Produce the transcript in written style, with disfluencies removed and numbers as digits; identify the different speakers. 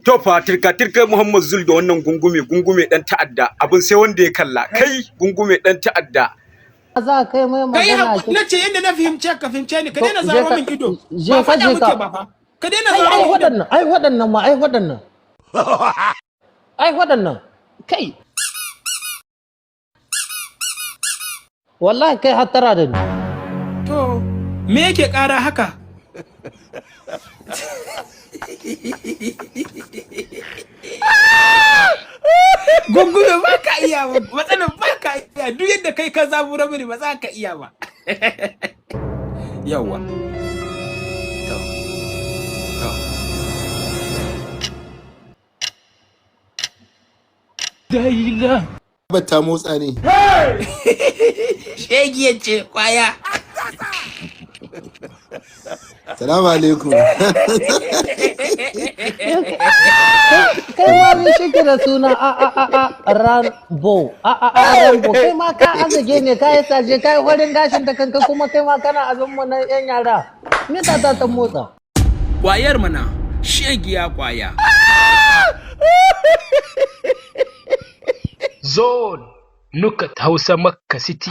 Speaker 1: To fa tirka Muhammad Zul da wannan gungume dan ta'adda abin sai wanda ya kalla kai gungume dan ta'adda.
Speaker 2: Za kai mai magana
Speaker 3: kai na ce yanda na fahimce ka fahimce ni ka daina zaro min ido ba faɗa muke ba fa ka daina zaro min ido
Speaker 2: ai waɗannan kai wallahi kai hattara da ni
Speaker 3: to me yake ƙara haka gungume ba ka iya ba matsalar ba ka iya duk yadda kai ka zabura mini ba za ka iya ba yawa
Speaker 4: Daila bata motsa ne
Speaker 3: shegiyar ce kwaya
Speaker 4: salamu alaikum
Speaker 2: kai ma bin shi da suna Rambo Rambo kai ma ka azage ne ka yi saje ka yi horin gashin da kanka kuma kai ma kana abin mu na yan yara me ta motsa
Speaker 3: kwayar mana shegiya kwaya
Speaker 5: Zone Nukat Hausa Makka City.